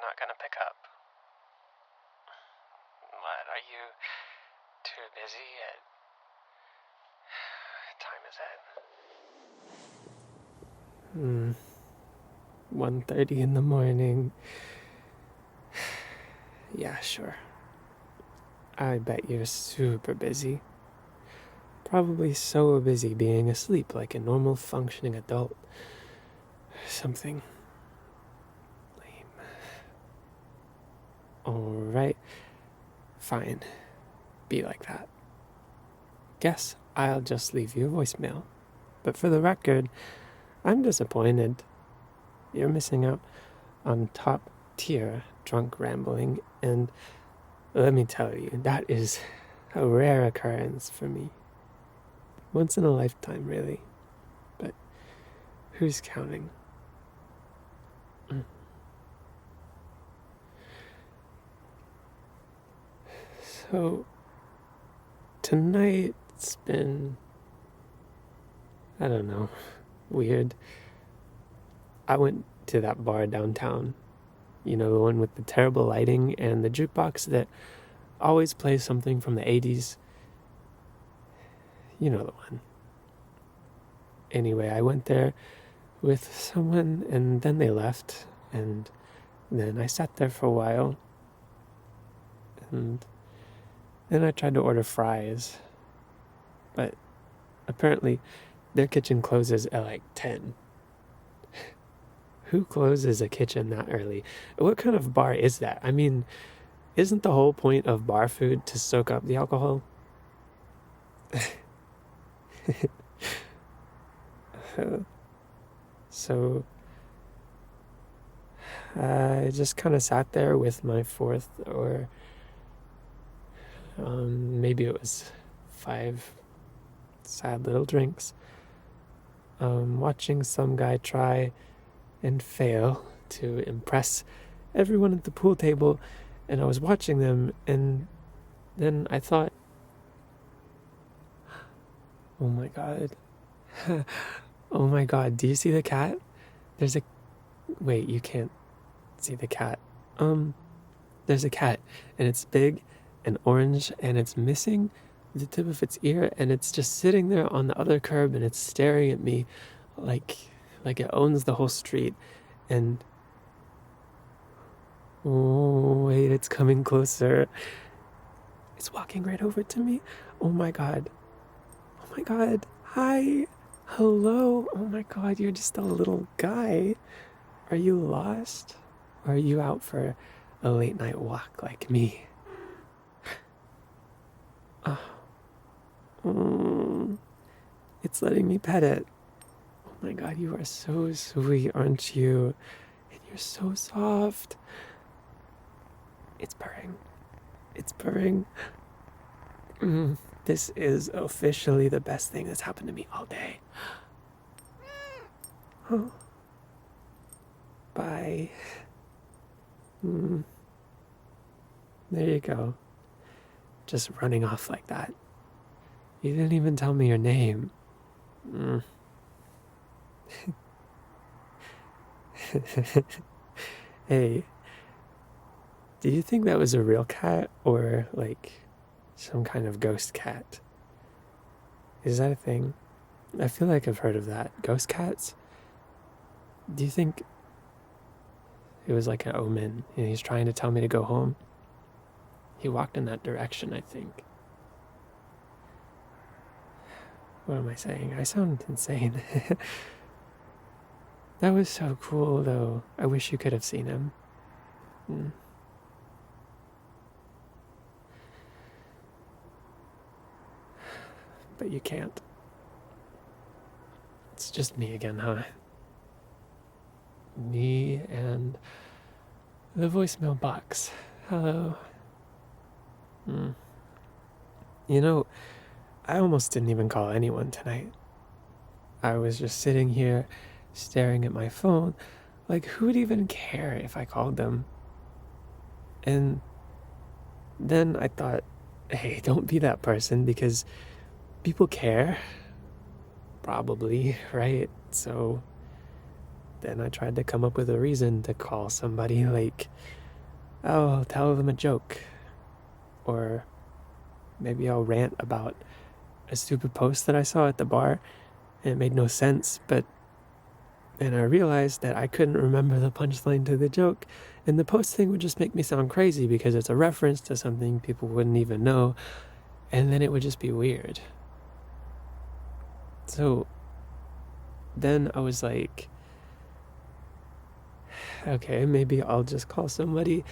not gonna pick up. What, are you too busy? What time is it? 1:30 in the morning. Yeah, sure. I bet you're super busy. Probably so busy being asleep like a normal functioning adult. Something lame. Alright, fine. Be like that. Guess I'll just leave you a voicemail. But for the record, I'm disappointed. You're missing out on top tier drunk rambling, and let me tell you, that is a rare occurrence for me. Once in a lifetime, really. But who's counting? So, tonight's been, I don't know, weird. I went to that bar downtown. You know, the one with the terrible lighting and the jukebox that always plays something from the 80s. You know the one. Anyway, I went there with someone, and then they left, and then I sat there for a while, and then I tried to order fries, but apparently their kitchen closes at like 10. Who closes a kitchen that early? What kind of bar is that? I mean, isn't the whole point of bar food to soak up the alcohol? So I just kind of sat there with my fourth, or maybe it was 5 sad little drinks, watching some guy try and fail to impress everyone at the pool table, and I was watching them, and then I thought, oh my god, oh my god, do you see the cat? Wait, you can't see the cat. There's a cat, and it's big and orange, and it's missing the tip of its ear, and it's just sitting there on the other curb, and it's staring at me like it owns the whole street. And oh wait, it's coming closer. It's walking right over to me. Oh my god. Oh my god. Hi. Hello. Oh my god, you're just a little guy. Are you lost? Or are you out for a late night walk like me? It's letting me pet it. Oh my god, you are so sweet, aren't you? And you're so soft. It's purring. It's purring. This is officially the best thing that's happened to me all day. Oh. Bye. There you go. Just running off like that. You didn't even tell me your name. Hey, do you think that was a real cat, or like some kind of ghost cat? Is that a thing? I feel like I've heard of that. Ghost cats? Do you think it was like an omen and he's trying to tell me to go home? He walked in that direction, I think. What am I saying? I sound insane. That was so cool, though. I wish you could have seen him. But you can't. It's just me again, huh? Me and the voicemail box. Hello. You know, I almost didn't even call anyone tonight. I was just sitting here, staring at my phone, like who would even care if I called them? And then I thought, hey, don't be that person, because people care. Probably, right? So then I tried to come up with a reason to call somebody, like, oh, I'll tell them a joke. Or maybe I'll rant about a stupid post that I saw at the bar and it made no sense, but then I realized that I couldn't remember the punchline to the joke, and the post thing would just make me sound crazy because it's a reference to something people wouldn't even know, and then it would just be weird. So then I was like, okay, maybe I'll just call somebody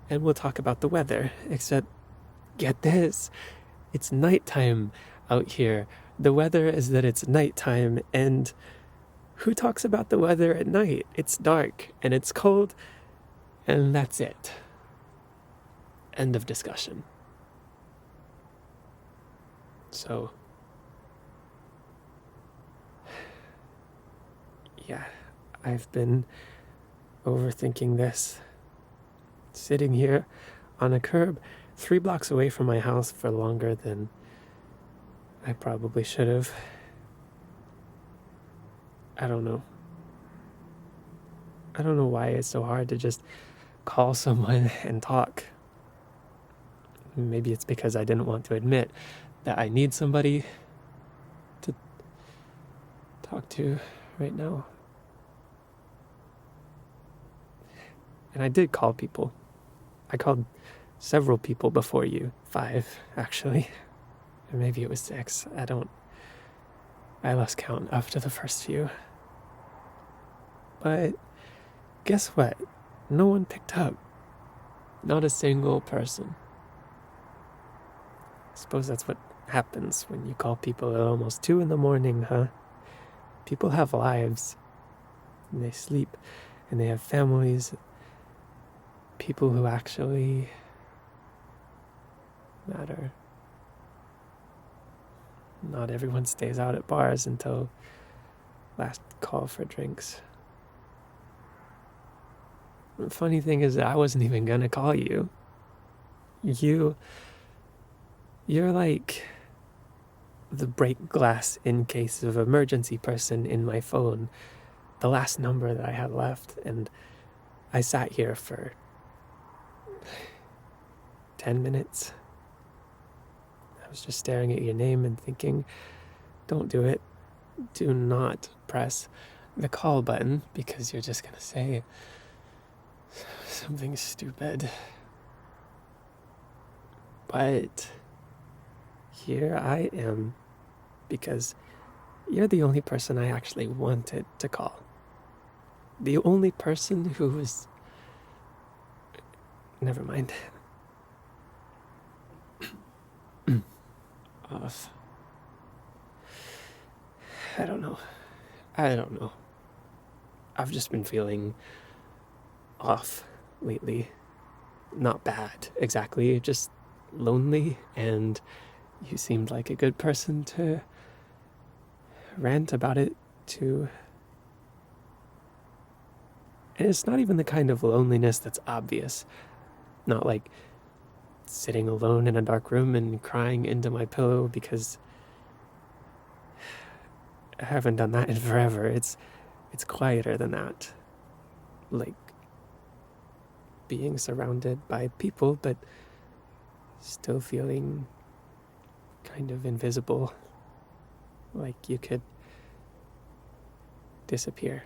and we'll talk about the weather. Except, get this, it's nighttime out here. The weather is that it's nighttime, and who talks about the weather at night? It's dark and it's cold, and that's it. End of discussion. So, yeah, I've been overthinking this. Sitting here on a curb 3 blocks away from my house for longer than I probably should have. I don't know. I don't know why it's so hard to just call someone and talk. Maybe it's because I didn't want to admit that I need somebody to talk to right now. And I did call people. I called several people before you. 5, actually. Or maybe it was 6. I lost count after the first few. But guess what? No one picked up. Not a single person. I suppose that's what happens when you call people at almost 2 a.m, huh? People have lives. And they sleep. And they have families. People who actually matter. Not everyone stays out at bars until last call for drinks. The funny thing is that I wasn't even gonna call you. You're like the break glass in case of emergency person in my phone, the last number that I had left, and I sat here for 10 minutes. I was just staring at your name and thinking, don't do it. Do not press the call button because you're just gonna say something stupid. But here I am because you're the only person I actually wanted to call. The only person who was... Never mind. Off. I don't know. I've just been feeling off lately. Not bad, exactly. Just lonely, and you seemed like a good person to rant about it to. And it's not even the kind of loneliness that's obvious. Not like sitting alone in a dark room and crying into my pillow because I haven't done that in forever. It's quieter than that. Like being surrounded by people, but still feeling kind of invisible. Like you could disappear.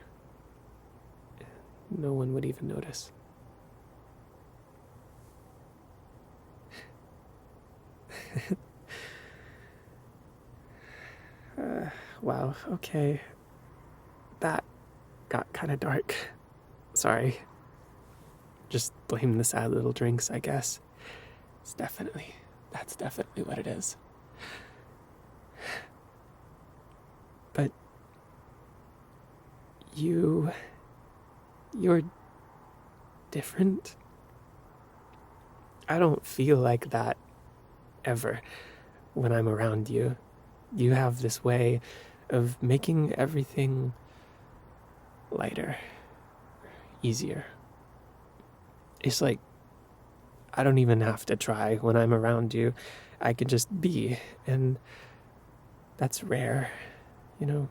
No one would even notice. Wow, okay. That got kind of dark. Sorry. Just blame the sad little drinks, I guess. That's definitely what it is. But you're different. I don't feel like that ever when I'm around you. You have this way of making everything lighter, easier. It's like I don't even have to try when I'm around you. I can just be, and that's rare, you know?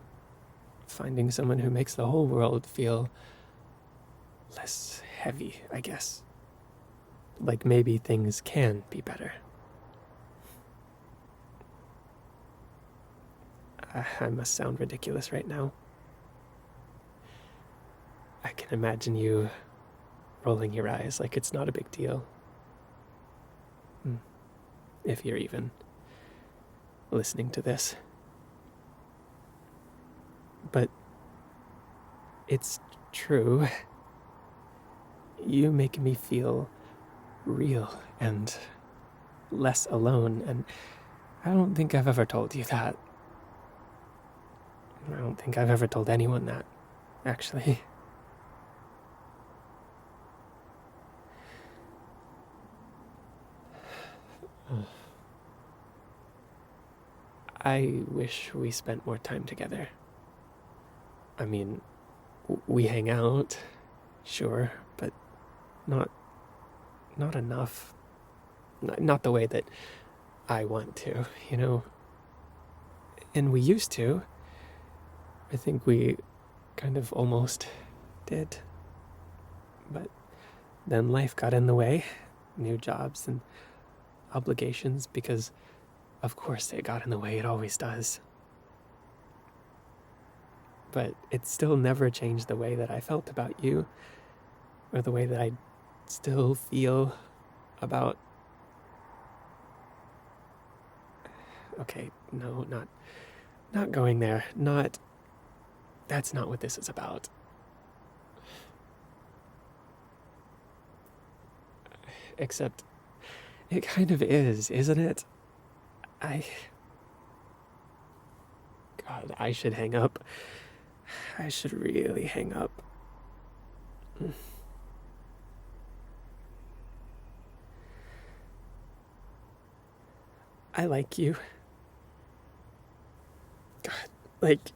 finding someone who makes the whole world feel less heavy, I guess. Like maybe things can be better. I must sound ridiculous right now. I can imagine you rolling your eyes like it's not a big deal. If you're even listening to this. But it's true. You make me feel real and less alone, and I don't think I've ever told you that. I don't think I've ever told anyone that, actually. I wish we spent more time together. I mean, we hang out, sure, but not enough. Not the way that I want to, you know? And we used to. I think we kind of almost did. But then life got in the way, new jobs and obligations, because of course it got in the way, it always does. But it still never changed the way that I felt about you, or the way that I still feel about... Okay, no, not going there. That's not what this is about. Except, it kind of is, isn't it? God, I should hang up. I should really hang up. I like you. God, like,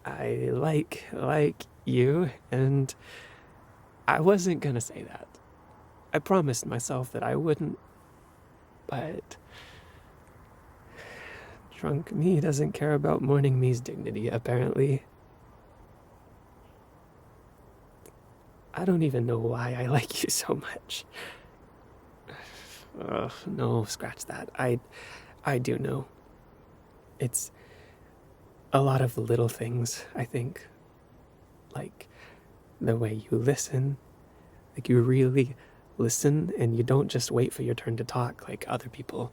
I like you, and I wasn't gonna say that. I promised myself that I wouldn't, but drunk me doesn't care about morning me's dignity, apparently. I don't even know why I like you so much. No, scratch that. I do know. It's a lot of little things, I think. Like the way you listen. Like you really listen and you don't just wait for your turn to talk like other people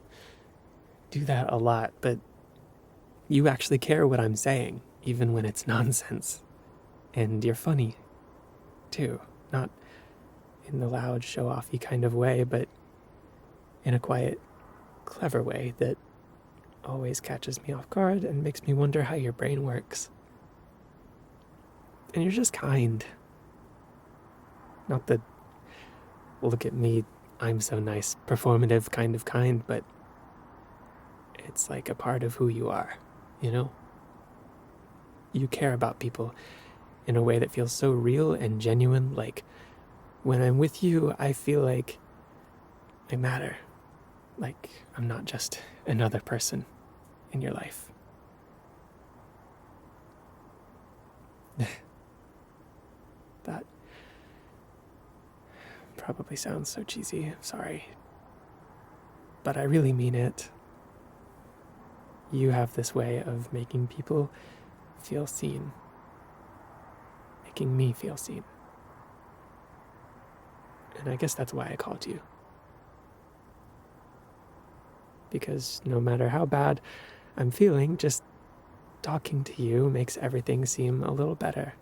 do that a lot, but you actually care what I'm saying, even when it's nonsense. And you're funny, too. Not in the loud, show-offy kind of way, but in a quiet, clever way that always catches me off guard and makes me wonder how your brain works. And you're just kind. Not the, look at me, I'm so nice, performative kind of kind, but it's like a part of who you are, you know? You care about people in a way that feels so real and genuine. Like, when I'm with you, I feel like I matter. Like, I'm not just another person in your life. That probably sounds so cheesy, I'm sorry. But I really mean it. You have this way of making people feel seen. Making me feel seen. And I guess that's why I called you. Because no matter how bad I'm feeling, just talking to you makes everything seem a little better.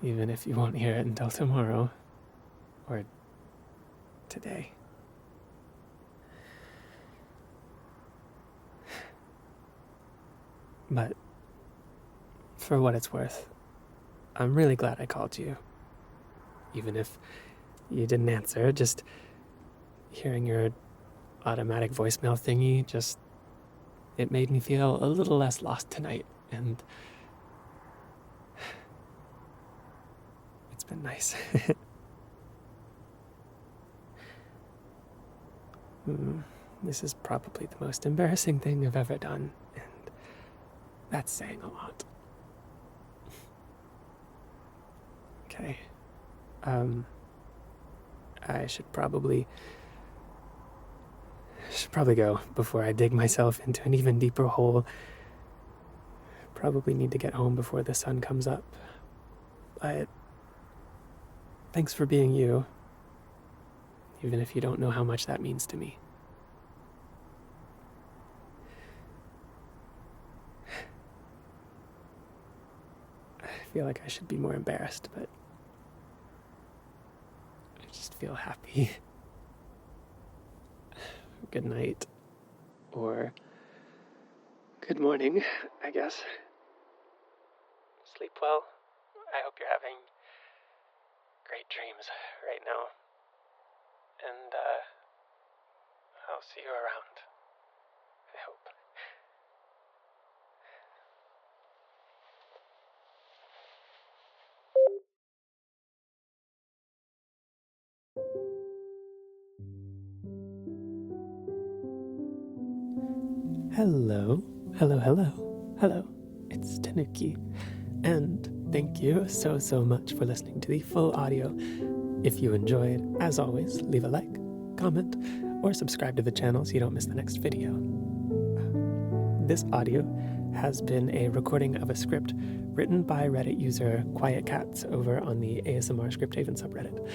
Even if you won't hear it until tomorrow. Or today. But for what it's worth, I'm really glad I called you. Even if you didn't answer, just hearing your automatic voicemail thingy, it made me feel a little less lost tonight, and it's been nice. This is probably the most embarrassing thing I've ever done, and that's saying a lot. Okay. I should probably go before I dig myself into an even deeper hole. Probably need to get home before the sun comes up. But thanks for being you, even if you don't know how much that means to me. I feel like I should be more embarrassed, but I just feel happy. Good night. Or good morning, I guess. Sleep well. I hope you're having great dreams right now. And, I'll see you around. I hope. Hello. Hello. It's Tanuki. And thank you so much for listening to the full audio. If you enjoyed, as always, leave a like, comment, or subscribe to the channel so you don't miss the next video. This audio has been a recording of a script written by Reddit user Quiet Cats over on the ASMR Script Haven subreddit.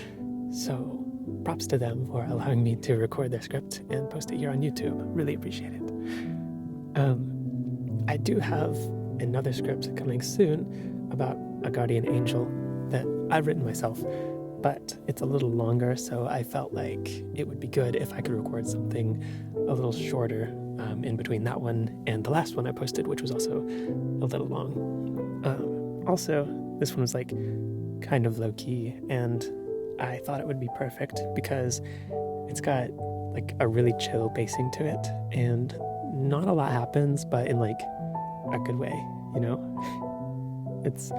So props to them for allowing me to record their script and post it here on YouTube. Really appreciate it. I do have another script coming soon about a guardian angel that I've written myself, but it's a little longer, so I felt like it would be good if I could record something a little shorter in between that one and the last one I posted, which was also a little long. Also, this one was like kind of low-key, and I thought it would be perfect because it's got like a really chill pacing to it, and not a lot happens, but in like a good way, you know? It's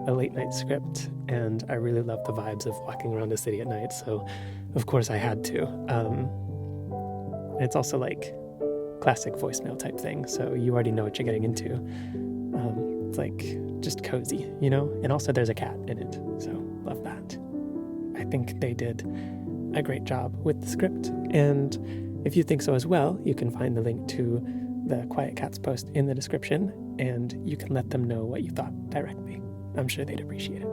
a late night script, and I really love the vibes of walking around a city at night, so of course I had to. It's also like classic voicemail type thing, so you already know what you're getting into. It's like just cozy, you know? And also there's a cat in it, so love that. I think they did a great job with the script, and if you think so as well, you can find the link to the Quiet Cats post in the description, and you can let them know what you thought directly. I'm sure they'd appreciate it.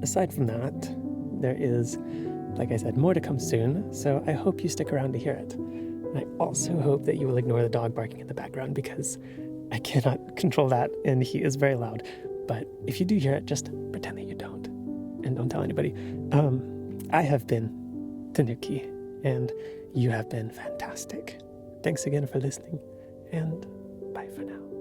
Aside from that, there is, like I said, more to come soon, so I hope you stick around to hear it. And I also hope that you will ignore the dog barking in the background, because I cannot control that, and he is very loud. But if you do hear it, just pretend that you don't, and don't tell anybody. I have been Tanuki, and you have been fantastic. Thanks again for listening, and bye for now.